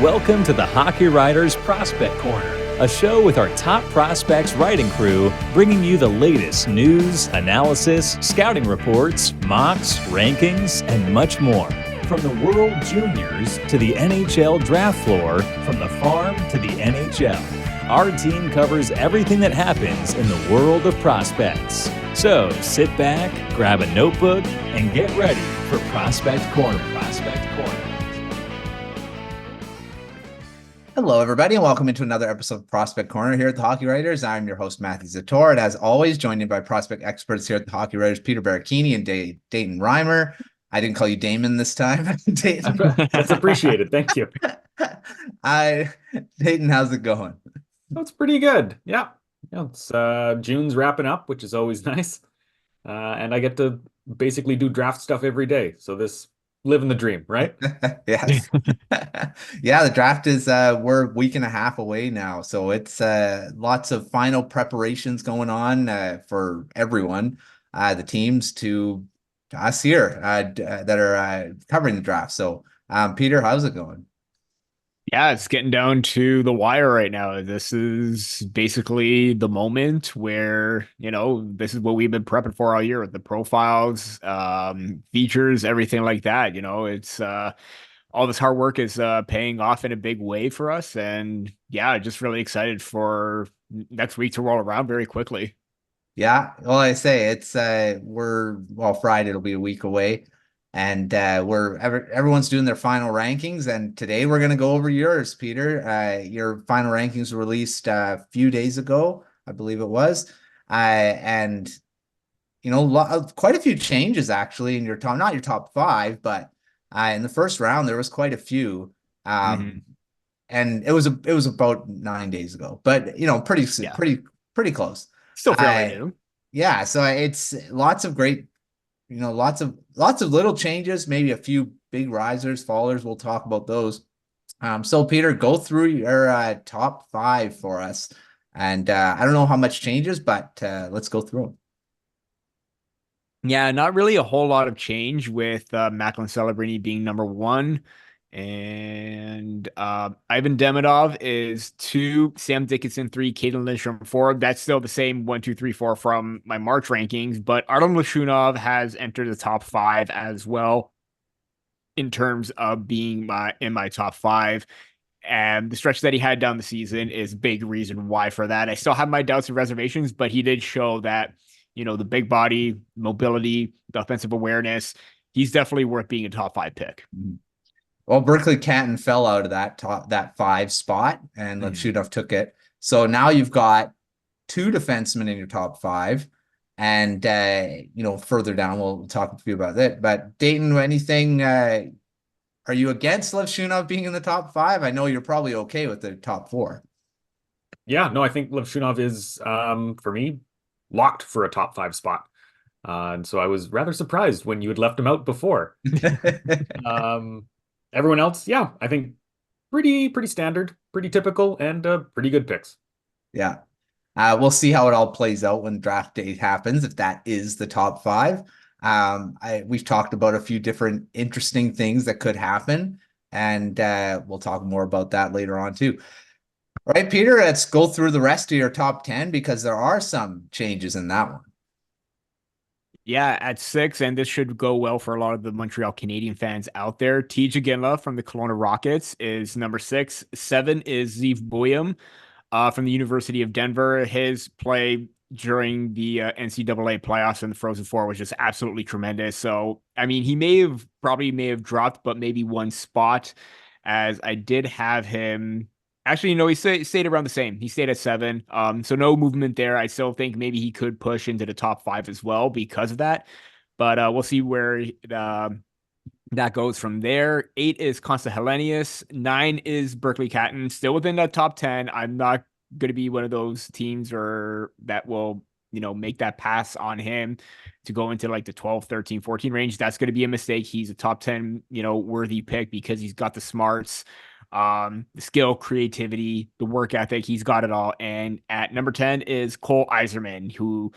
Welcome to the Hockey Writers Prospect Corner, a show with our top prospects writing crew, bringing you the latest news, analysis, scouting reports, mocks, rankings, and much more. From the World Juniors to the NHL Draft floor, from the farm to the NHL, our team covers everything that happens in the world of prospects. So sit back, grab a notebook, and get ready for Prospect Corner. Hello, everybody, and welcome into another episode of Prospect Corner here at the Hockey Writers. I'm your host, Matthew Zator, and as always, joined in by prospect experts here at the Hockey Writers, Peter Baracchini and Dayton Reimer. I didn't call you Damon this time. Dayton. That's appreciated. Thank you. Dayton, how's it going? That's pretty good. Yeah. It's June's wrapping up, which is always nice. And I get to basically do draft stuff every day. So living the dream, right? Yes. Yeah, the draft is we're a week and a half away now. So it's lots of final preparations going on for everyone, the teams to us here that are covering the draft. So Peter, how's it going? Yeah, it's getting down to the wire right now. This is basically the moment where, this is what we've been prepping for all year with the profiles, features, everything like that. It's all this hard work is paying off in a big way for us. And yeah, just really excited for next week to roll around very quickly. Yeah, well, I say it's Friday, it'll be a week away. And everyone's doing their final rankings, and today we're going to go over yours, Peter. Your final rankings were released a few days ago, I believe it was, and quite a few changes actually in your not your top five, but in the first round there was quite a few, and it was about 9 days ago, but pretty close. Still fairly new. Yeah, so it's lots of great. Lots of little changes, maybe a few big risers, fallers. We'll talk about those. So Peter, go through your top five for us. And I don't know how much changes, but let's go through them. Yeah, not really a whole lot of change with Macklin Celebrini being number one. And Ivan Demidov is 2, Sam Dickinson 3, Caden Lindstrom 4. That's still the same 1, 2, 3, 4 from my March rankings, but Artem Lashunov has entered the top 5 as well in terms of being in my top 5. And the stretch that he had down the season is a big reason why for that. I still have my doubts and reservations, but he did show that, the big body, mobility, the offensive awareness, he's definitely worth being a top 5 pick. Mm-hmm. Well, Berkeley Canton fell out of that 5 spot, and Levshunov took it. So now you've got 2 defensemen in your top 5, and further down we'll talk a few about that. But Dayton, anything? Are you against Levshunov being in the top 5? I know you're probably okay with the top 4. Yeah, no, I think Levshunov is for me locked for a top 5 spot, and so I was rather surprised when you had left him out before. Everyone else, yeah, I think pretty standard, pretty typical, and pretty good picks. Yeah. We'll see how it all plays out when draft day happens, if that is the top 5. We've talked about a few different interesting things that could happen, and we'll talk more about that later on too. All right, Peter, let's go through the rest of your top 10 because there are some changes in that one. Yeah, at 6, and this should go well for a lot of the Montreal Canadian fans out there. TJ Ginla from the Kelowna Rockets is number 6. 7 is Zeev Boyum from the University of Denver. His play during the NCAA playoffs and the Frozen Four was just absolutely tremendous. So, I mean, he may have dropped, but maybe one spot, as I did have him. Actually, he stayed around the same. He stayed at 7. So no movement there. I still think maybe he could push into the top 5 as well because of that. But we'll see where that goes from there. 8 is Consta Hellenius. 9 is Berkeley Catton. Still within that top 10. I'm not going to be one of those teams that will, make that pass on him to go into like the 12, 13, 14 range. That's going to be a mistake. He's a top 10, worthy pick because he's got the smarts, the skill, creativity, the work ethic. He's got it all. And at number 10 is Cole Eiserman, who,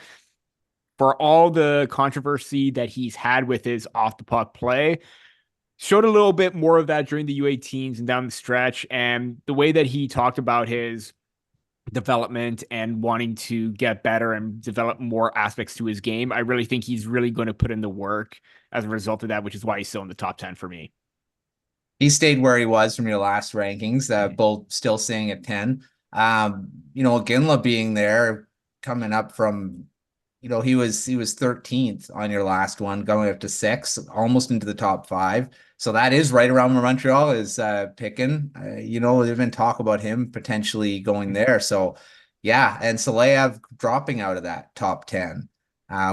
for all the controversy that he's had with his off the puck play, showed a little bit more of that during the U18s and down the stretch. And the way that he talked about his development and wanting to get better and develop more aspects to his game, I really think he's really going to put in the work as a result of that, which is why he's still in the top 10 for me. He stayed where he was from your last rankings, both still staying at 10. Ginla being there, coming up from, he was 13th on your last one, going up to 6, almost into the top 5. So that is right around where Montreal is picking. There's been talk about him potentially going there. So yeah, and Saleyev dropping out of that top 10,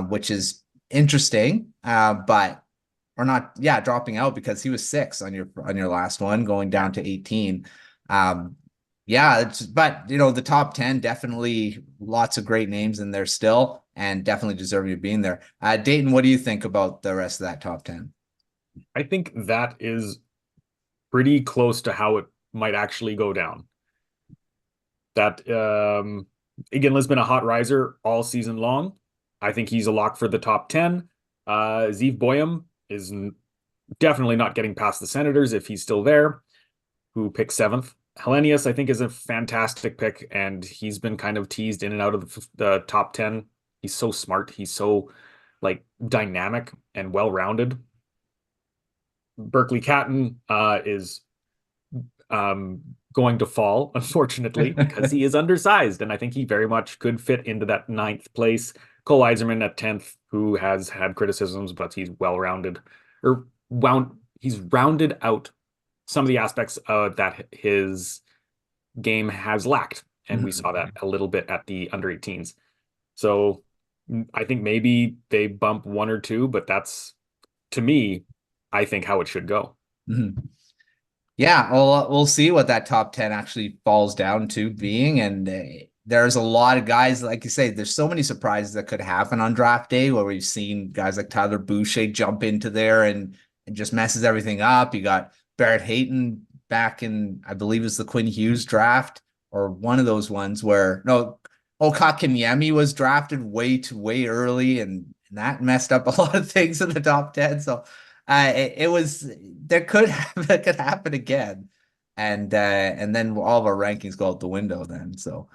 which is interesting, but or not, yeah, dropping out because he was 6 on your last one, going down to 18. But the top 10, definitely lots of great names in there still, and definitely deserving of being there. Dayton, what do you think about the rest of that top 10? I think that is pretty close to how it might actually go down. That Iginla's been a hot riser all season long. I think he's a lock for the top 10. Zeev Boyum is definitely not getting past the Senators if he's still there, who picked 7th. Hellenius, I think, is a fantastic pick, and he's been kind of teased in and out of the top 10. He's so smart. He's so dynamic and well-rounded. Berkeley Catton is going to fall, unfortunately, because he is undersized, and I think he very much could fit into that 9th place. Cole Eiserman at 10th, who has had criticisms, but he's well-rounded, he's rounded out some of the aspects that his game has lacked, and we saw that a little bit at the under 18s. So I think maybe they bump 1 or 2, but that's, to me, I think how it should go. Mm-hmm. Yeah, well, we'll see what that top 10 actually falls down to being. And there's a lot of guys, like you say, there's so many surprises that could happen on draft day, where we've seen guys like Tyler Boucher jump into there and just messes everything up. You got Barrett Hayton back in, I believe it's the Quinn Hughes draft, or one of those ones where, Kotkaniemi was drafted way early, and that messed up a lot of things in the top 10. So that could happen again, and then all of our rankings go out the window then. So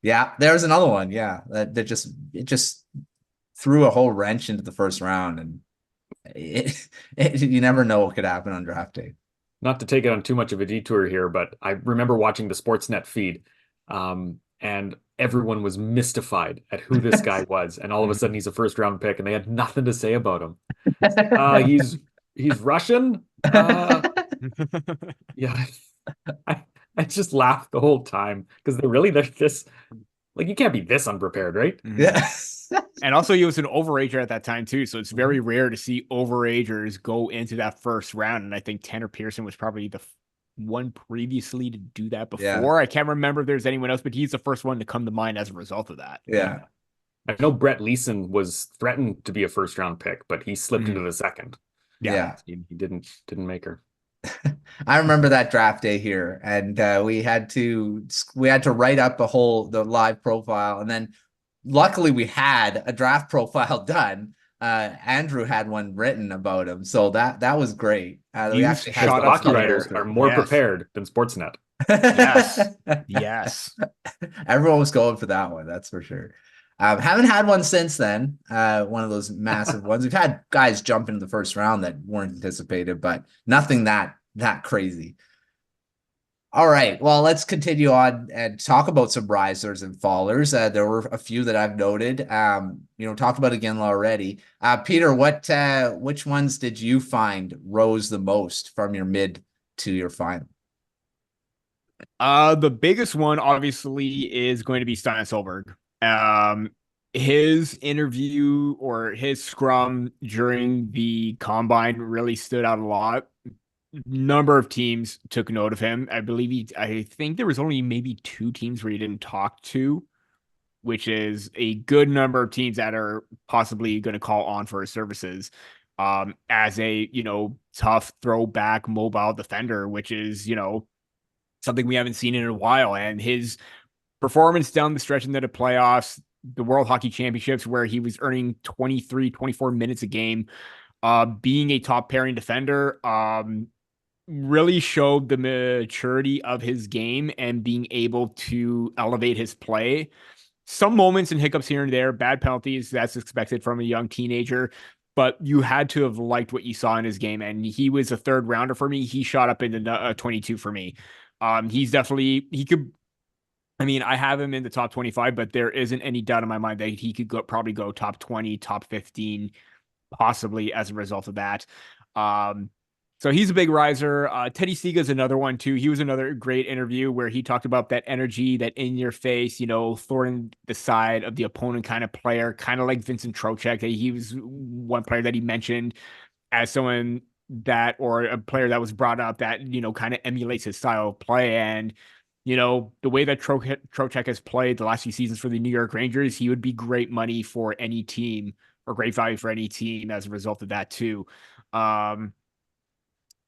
yeah, there's another one. Yeah, that just threw a whole wrench into the first round, and you never know what could happen on draft day. Not to take it on too much of a detour here, but I remember watching the Sportsnet feed, and everyone was mystified at who this guy was, and all of a sudden he's a first-round pick, and they had nothing to say about him. He's Russian. Yeah, I just laughed the whole time because they're this, you can't be this unprepared, right? Yeah. And also he was an overager at that time too, so it's very rare to see overagers go into that first round. And I think Tanner Pearson was probably the one previously to do that before. Yeah. I can't remember if there's anyone else, but he's the first one to come to mind as a result of that. Yeah. I know Brett Leeson was threatened to be a first-round pick, but he slipped into the second. Yeah. He didn't make her. I remember that draft day here, and we had to write up the live profile, and then luckily we had a draft profile done. Andrew had one written about him, so that was great. We actually had hockey writers are more prepared than Sportsnet. Yes. Everyone was going for that one, that's for sure. Haven't had one since then. One of those massive ones. We've had guys jump into the first round that weren't anticipated, but nothing that crazy. All right, well, let's continue on and talk about some risers and fallers. There were a few that I've noted. Talked about Iginla already. Peter, which ones did you find rose the most from your mid to your final? The biggest one obviously is going to be Stein Solberg. His interview or his scrum during the combine really stood out a lot. Number of teams took note of him. I think there was only maybe 2 teams where he didn't talk to, which is a good number of teams that are possibly going to call on for his services. As a, tough throwback mobile defender, which is, something we haven't seen in a while. And his performance down the stretch into the playoffs, the World Hockey Championships, where he was earning 23, 24 minutes a game, being a top pairing defender, really showed the maturity of his game and being able to elevate his play. Some moments and hiccups here and there, bad penalties, that's expected from a young teenager, but you had to have liked what you saw in his game. And he was a third rounder for me. He shot up into 22 for me. He's definitely, he could, I mean, I have him in the top 25, but there isn't any doubt in my mind that he could probably go top 20, top 15, possibly as a result of that. So he's a big riser. Teddy Stiga is another one too. He was another great interview where he talked about that energy, that in your face, throwing the side of the opponent kind of player, kind of like Vincent Trocheck. He was one player that he mentioned as someone that, or a player that was brought up that, kind of emulates his style of play. And, the way that Trocheck has played the last few seasons for the New York Rangers, he would be great money for any team, or great value for any team as a result of that too.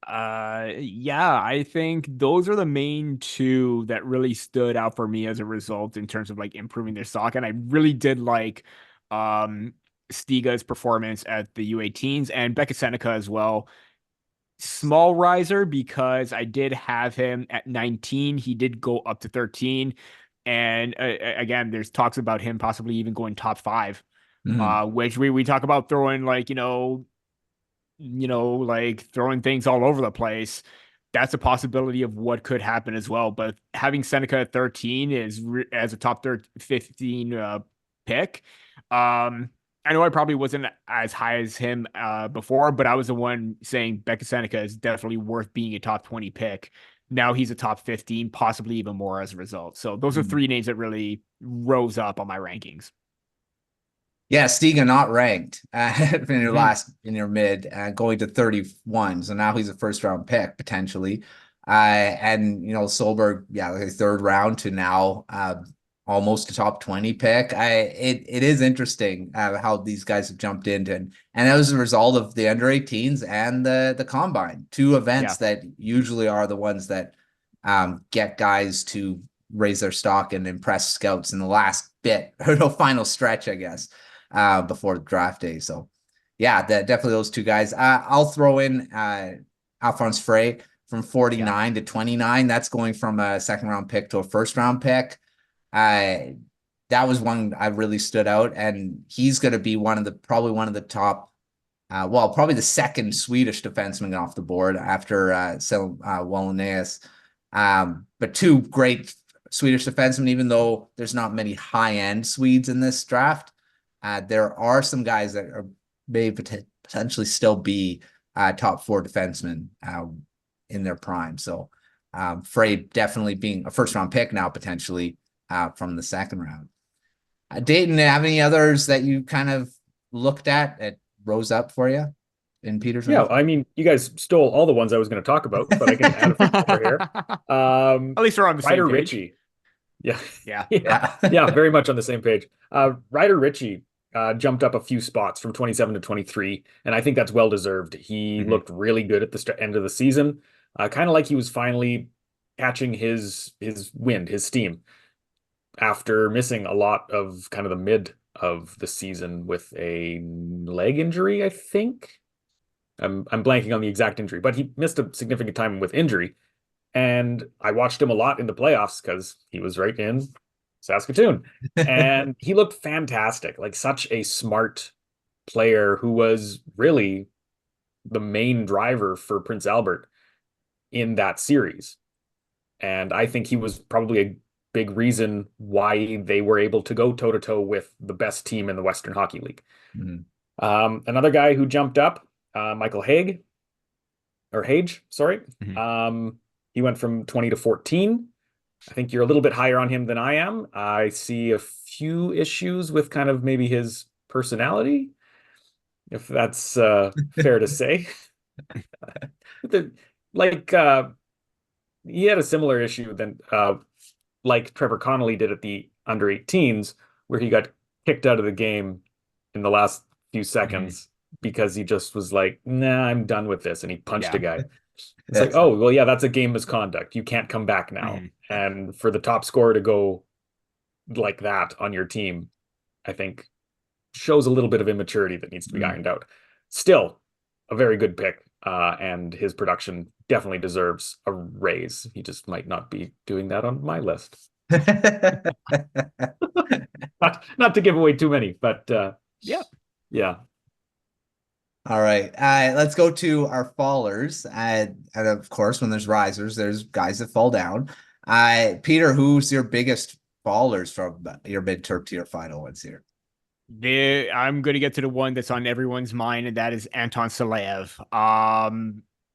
Yeah, I think those are the main two that really stood out for me as a result in terms of like improving their stock. And I really did like Stiga's performance at the U18s and Becca Seneca as well. Small riser because I did have him at 19. He did go up to 13. And again, there's talks about him possibly even going top 5, which we talk about throwing like, like throwing things all over the place. That's a possibility of what could happen as well. But having Seneca at 13 is as a top 15 pick. I know I probably wasn't as high as him before, but I was the one saying Becca Seneca is definitely worth being a top 20 pick. Now he's a top 15, possibly even more as a result. So those are 3 names that really rose up on my rankings. Yeah, Stiga not ranked in your mid, going to 31. So now he's a first round pick potentially. And Solberg, like a third round to now almost a top 20 pick. It is interesting how these guys have jumped into, and that was a result of the under 18s and the combine, 2 events that usually are the ones that get guys to raise their stock and impress scouts in the last bit or the final stretch, I guess. Before the draft day. So yeah, definitely those 2 guys. I'll throw in Alphonse Frey from 49 to 29. That's going from a second round pick to a first round pick. That was one I really stood out, and he's going to be probably one of the top, probably the second Swedish defenseman off the board after Wallenius. But 2 great Swedish defensemen, even though there's not many high end Swedes in this draft. There are some guys that may potentially still be top 4 defensemen in their prime. So Frey definitely being a first round pick now, potentially from the second round. Dayton, have any others that you kind of looked at that rose up for you in Peter's Yeah, ranking? I mean, you guys stole all the ones I was going to talk about, but I can add a few more here. At least we're on the same page. Ritchie. Yeah. Yeah, very much on the same page. Ryder Ritchie jumped up a few spots from 27 to 23, and I think that's well deserved. He looked really good at the end of the season, kind of like he was finally catching his wind, his steam, after missing a lot of kind of the mid of the season with a leg injury, I think. I'm blanking on the exact injury, but he missed a significant time with injury. And I watched him a lot in the playoffs because he was right in Saskatoon. And he looked fantastic, like such a smart player who was really the main driver for Prince Albert in that series. And I think he was probably a big reason why they were able to go toe-to-toe with the best team in the Western Hockey League. Another guy who jumped up, Michael Hage, sorry. He went from 20 to 14. I think you're a little bit higher on him than I am. I see a few issues with kind of maybe his personality, if that's fair to say. He had a similar issue than like Trevor Connolly did at the under 18s, where he got kicked out of the game in the last few seconds because he just was like, nah, I'm done with this. And he punched a guy. It's like, oh, well, yeah, that's a game misconduct. You can't come back now. And for the top scorer to go like that on your team, I think shows a little bit of immaturity that needs to be ironed out. Still, a very good pick, and his production definitely deserves a raise. He just might not be doing that on my list. Not to give away too many, but Yeah. yeah. All right. Let's go to our fallers. And of course, when there's risers, there's guys that fall down. Peter, who's your biggest fallers from your mid-term to your final ones here? I'm going to get to the one that's on everyone's mind, and that is Anton Salev.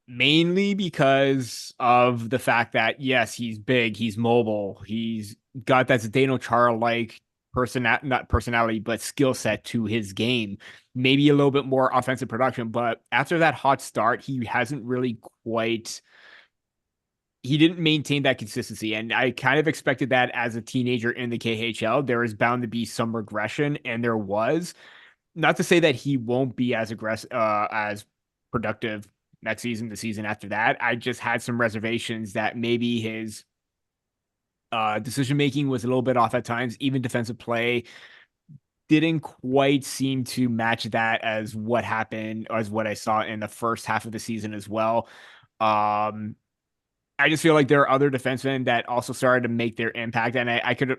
Mainly because of the fact that, yes, he's big, he's mobile, he's got that Zdeno Chara-like not personality, but skill set to his game. Maybe a little bit more offensive production, but after that hot start, he hasn't really quite. He didn't maintain that consistency. And I kind of expected that as a teenager in the KHL. There is bound to be some regression, and there was. Not to say that he won't be as aggressive, as productive next season, the season after that. I just had some reservations that maybe his decision making was a little bit off at times. Even defensive play didn't quite seem to match that as what happened, as what I saw in the first half of the season as well. I just feel like there are other defensemen that also started to make their impact, and I could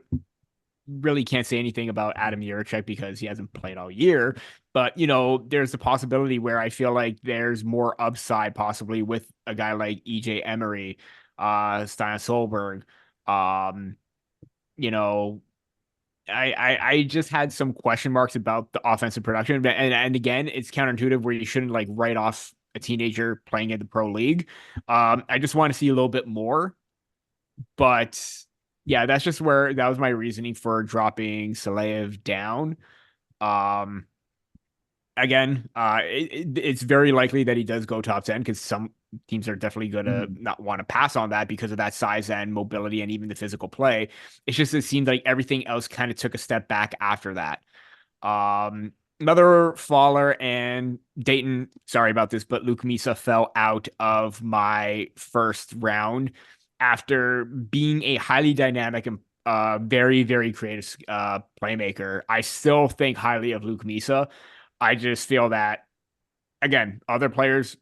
really can't say anything about Adam Yurchek because he hasn't played all year. But there's a possibility where I feel like there's more upside possibly with a guy like EJ Emery, Stein Solberg. I just had some question marks about the offensive production, and again, it's counterintuitive where you shouldn't like write off a teenager playing in the pro league. I just want to see a little bit more, but yeah, that was my reasoning for dropping Salev down. Again, it's very likely that he does go top 10 because some teams are definitely going to not want to pass on that because of that size and mobility and even the physical play. It's just, it seemed like everything else kind of took a step back after that. Another faller, and Dayton, sorry about this, but Luke Misa fell out of my first round after being a highly dynamic and very, very creative playmaker. I still think highly of Luke Misa. I just feel that, again, other players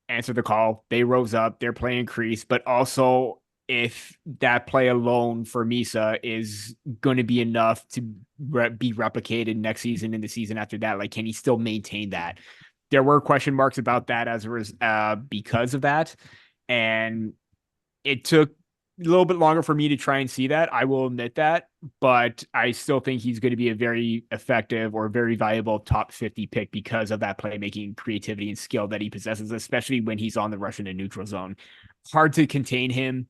answered the call. They rose up. Their play increased. But also, if that play alone for Misa is going to be enough to be replicated next season and the season after that, like, can he still maintain that? There were question marks about that because of that. And it took a little bit longer for me to try and see that. I will admit that, but I still think he's going to be a very effective or very valuable top 50 pick because of that playmaking creativity and skill that he possesses, especially when he's on the Russian and neutral zone. Hard to contain him.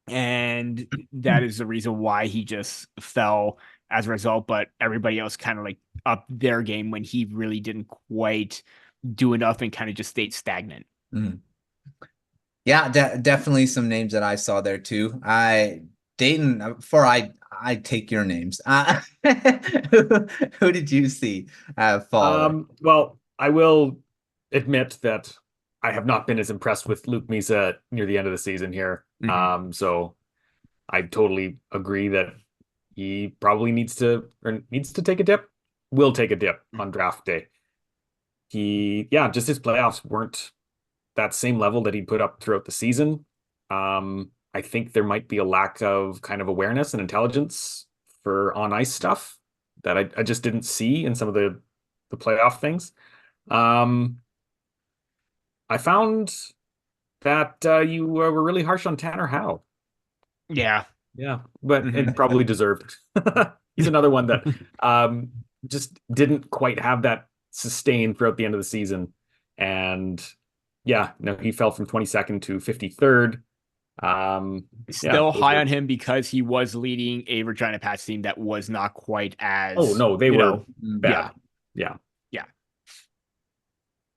And that is the reason why he just fell as a result. But everybody else kind of like upped their game when he really didn't quite do enough and kind of just stayed stagnant. Mm-hmm. Yeah, definitely some names that I saw there too. Dayton, before I take your names, who did you see fall? Well, I will admit that I have not been as impressed with Luke Misa near the end of the season here. Mm-hmm. So I totally agree that he probably needs to take a dip. Will take a dip on draft day. Just his playoffs weren't that same level that he put up throughout the season. I think there might be a lack of kind of awareness and intelligence for on ice stuff that I just didn't see in some of the playoff things. I found that you were really harsh on Tanner Howe. Yeah, but it probably deserved. He's another one that just didn't quite have that sustain throughout the end of the season, and he fell from 22nd to 53rd. Still high on him because he was leading a Regina Pats team that was not quite as. Oh no, they were bad. Yeah.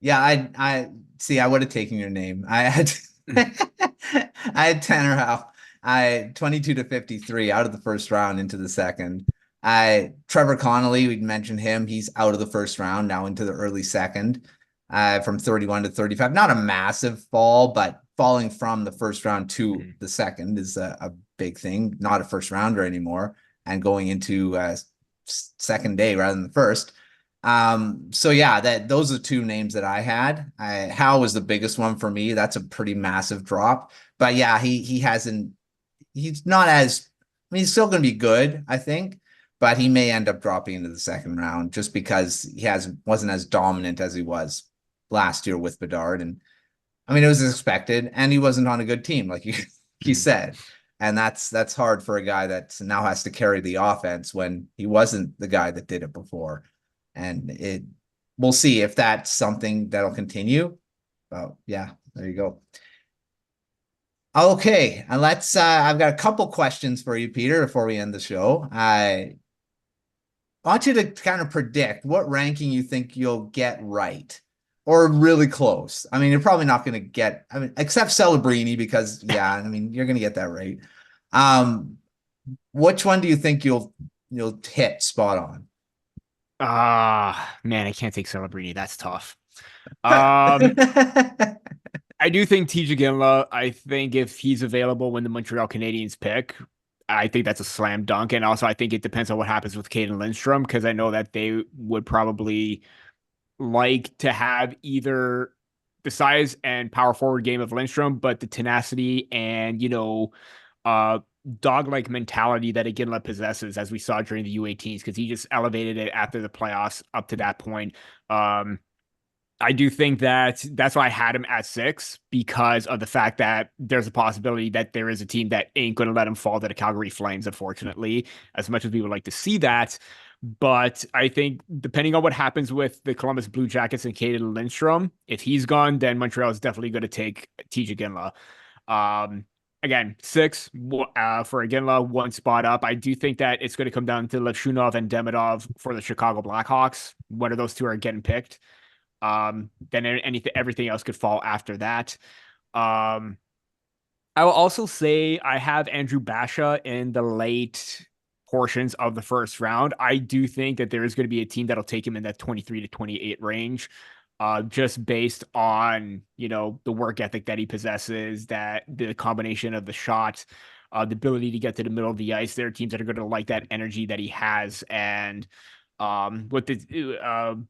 I see. I would have taken your name. I had Tanner Howe. 22 to 53 out of the first round into the second. Trevor Connolly, we'd mentioned him. He's out of the first round now into the early second. From 31 to 35. Not a massive fall, but falling from the first round to the second is a big thing. Not a first rounder anymore, and going into second day rather than the first. So yeah, those are two names that I had. Howe was the biggest one for me. That's a pretty massive drop. But yeah, he's not as, I mean, he's still going to be good, I think, but he may end up dropping into the second round just because wasn't as dominant as he was last year with Bedard. And I mean, it was expected, and he wasn't on a good team, like you said. And that's hard for a guy that now has to carry the offense when he wasn't the guy that did it before. And we'll see if that's something that'll continue. But yeah, there you go. Okay, and I've got a couple questions for you, Peter, before we end the show. I want you to kind of predict what ranking you think you'll get right or really close. I mean, you're probably not going to get, I mean, except Celebrini, because yeah, I mean, you're going to get that right. Which one do you think you'll hit spot on? Man, I can't take Celebrini. That's tough. I do think TJ Ginla, I think if he's available when the Montreal Canadiens pick, I think that's a slam dunk. And also, I think it depends on what happens with Caden Lindstrom, because I know that they would probably like to have either the size and power forward game of Lindstrom, but the tenacity and, dog-like mentality that Iginla possesses, as we saw during the U18s, because he just elevated it after the playoffs up to that point. I do think that's why I had him at 6, because of the fact that there's a possibility that there is a team that ain't going to let him fall to the Calgary Flames, unfortunately, as much as we would like to see that. But I think depending on what happens with the Columbus Blue Jackets and Caden Lindstrom, if he's gone, then Montreal is definitely going to take TJ Ginla. Again, 6 for Iginla, 1 spot up. I do think that it's going to come down to Levshunov and Demidov for the Chicago Blackhawks. One of those two are getting picked. Then everything else could fall after that. I will also say I have Andrew Basha in the late portions of the first round. I do think that there is going to be a team that'll take him in that 23 to 28 range, just based on, the work ethic that he possesses, that the combination of the shot, the ability to get to the middle of the ice. There are teams that are going to like that energy that he has. And with the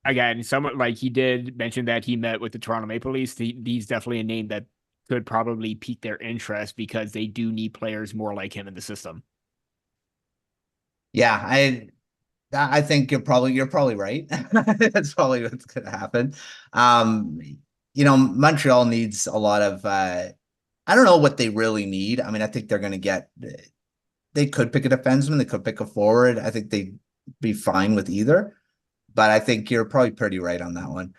again, someone like he did mention that he met with the Toronto Maple Leafs. He's definitely a name that could probably pique their interest, because they do need players more like him in the system. Yeah, I think you're probably right. That's probably what's going to happen. Montreal needs a lot of, I don't know what they really need. I mean, I think they could pick a defenseman. They could pick a forward. I think they'd be fine with either. But I think you're probably pretty right on that one.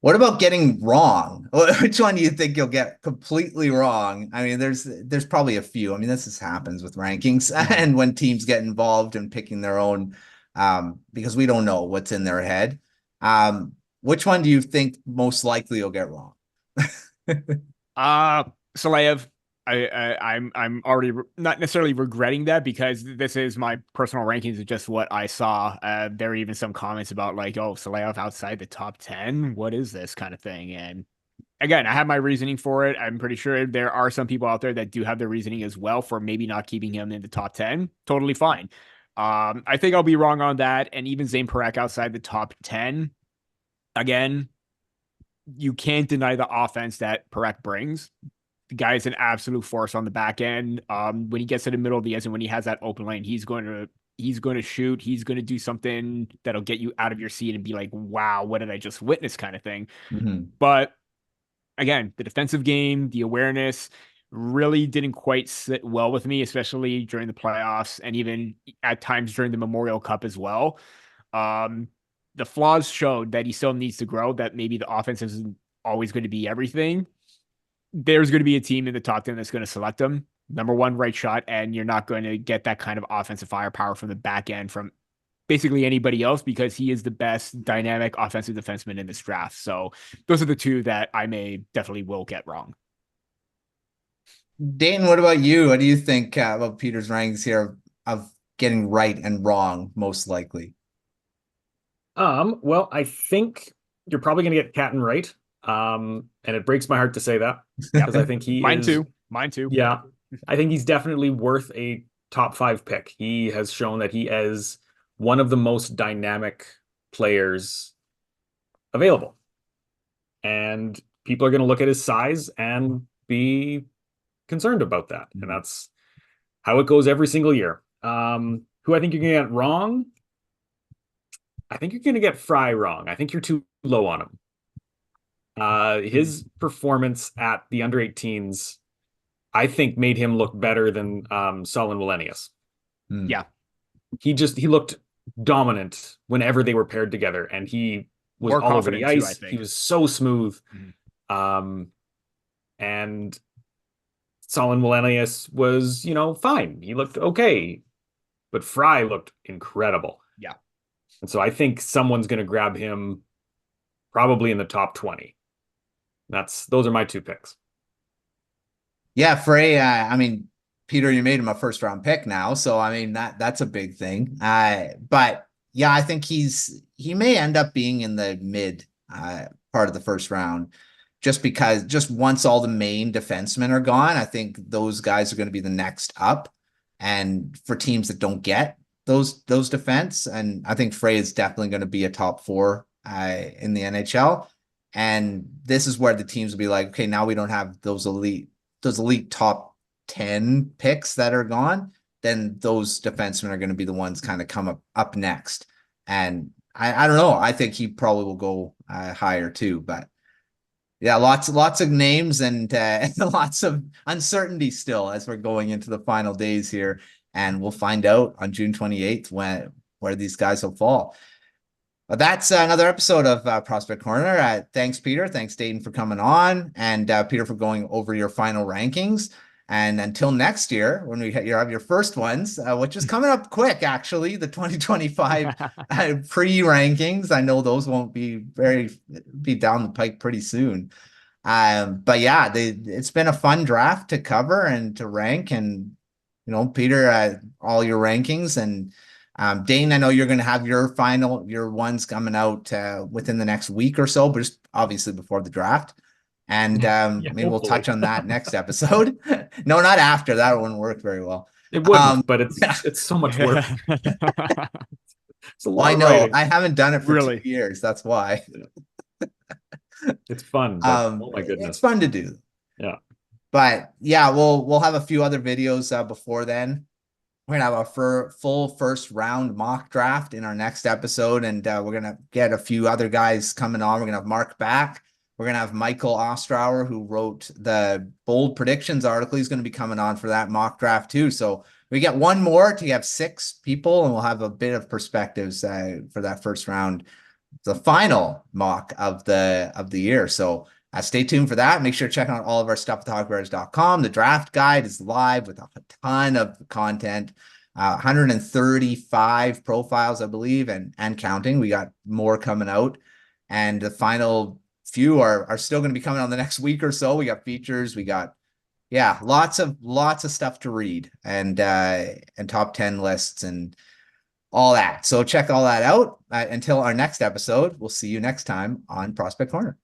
What about getting wrong? Which one do you think you'll get completely wrong? I mean, there's probably a few. I mean, this just happens with rankings and when teams get involved in picking their own, because we don't know what's in their head. Which one do you think most likely you'll get wrong? Saleyev. I'm already not necessarily regretting that, because this is my personal rankings of just what I saw. There were even some comments about like, oh, Saleyev outside the top 10. What is this kind of thing? And again, I have my reasoning for it. I'm pretty sure there are some people out there that do have their reasoning as well for maybe not keeping him in the top 10. Totally fine. I think I'll be wrong on that. And even Zane Parekh outside the top 10. Again, you can't deny the offense that Parekh brings. The guy is an absolute force on the back end. When he gets to the middle of the ice and when he has that open lane, he's going to shoot. He's going to do something that'll get you out of your seat and be like, wow, what did I just witness kind of thing. Mm-hmm. But again, the defensive game, the awareness really didn't quite sit well with me, especially during the playoffs and even at times during the Memorial Cup as well. The flaws showed that he still needs to grow, that maybe the offense isn't always going to be everything. There's going to be a team in the top 10 that's going to select him. Number one, right shot, and you're not going to get that kind of offensive firepower from the back end from basically anybody else, because he is the best dynamic offensive defenseman in this draft. So those are the two that I definitely will get wrong. Dayton, what about you? What do you think about Peter's rankings here of getting right and wrong most likely? Well, I think you're probably going to get Catton right. And it breaks my heart to say that, because I think Mine too. Yeah. I think he's definitely worth a top 5 pick. He has shown that he is one of the most dynamic players available. And people are going to look at his size and be concerned about that. And that's how it goes every single year. Who I think you're going to get wrong? I think you're going to get Fry wrong. I think you're too low on him. His performance at the under 18s, I think, made him look better than Solon Wallenius. Yeah. He looked dominant whenever they were paired together, and he was More all over the confident too, I ice. think. He was so smooth. Mhm. And Solon Wallenius was, fine. He looked okay, but Fry looked incredible. Yeah. And so I think someone's going to grab him probably in the top 20. Those are my two picks. Yeah, Frey, I mean, Peter, you made him a first round pick now. So, I mean, that's a big thing. But yeah, I think he may end up being in the mid part of the first round, just because just once all the main defensemen are gone, I think those guys are going to be the next up. And for teams that don't get those defense, and I think Frey is definitely going to be a top 4 in the NHL. And this is where the teams will be like, okay, now we don't have those elite top 10 picks that are gone, then those defensemen are going to be the ones kind of come up next. And I don't know. I think he probably will go higher too, but yeah, lots of names and lots of uncertainty still as we're going into the final days here. And we'll find out on June 28th where these guys will fall. But that's another episode of Prospect Corner. Thanks, Peter. Thanks, Dayton, for coming on, and Peter for going over your final rankings. And until next year, when you have your first ones, which is coming up quick, actually, the 2025 pre-rankings. I know those won't be down the pike pretty soon. But yeah, it's been a fun draft to cover and to rank. And Peter, all your rankings, and Dane, I know you're going to have your ones coming out within the next week or so, but just obviously before the draft. And maybe we'll touch on that next episode. No, not after. That wouldn't work very well. It wouldn't, but it's so much work. It's a lot I of know. writing. I haven't done it for Really? 2 years. That's why. It's fun. But, oh my goodness. It's fun to do. Yeah. But yeah, we'll have a few other videos before then. We're going to have a full first round mock draft in our next episode. And we're going to get a few other guys coming on. We're going to have Mark back. We're going to have Michael Ostrower, who wrote the bold predictions article. He's going to be coming on for that mock draft too. So we get one more to have 6 people, and we'll have a bit of perspectives for that first round, the final mock of the year. So stay tuned for that. Make sure to check out all of our stuff at hogbears.com. The draft guide is live with a ton of content, 135 profiles, I believe, and counting. We got more coming out, and the final few are still going to be coming on the next week or so. We got features. We got, lots of stuff to read, and top 10 lists and all that. So check all that out. Until our next episode, we'll see you next time on Prospect Corner.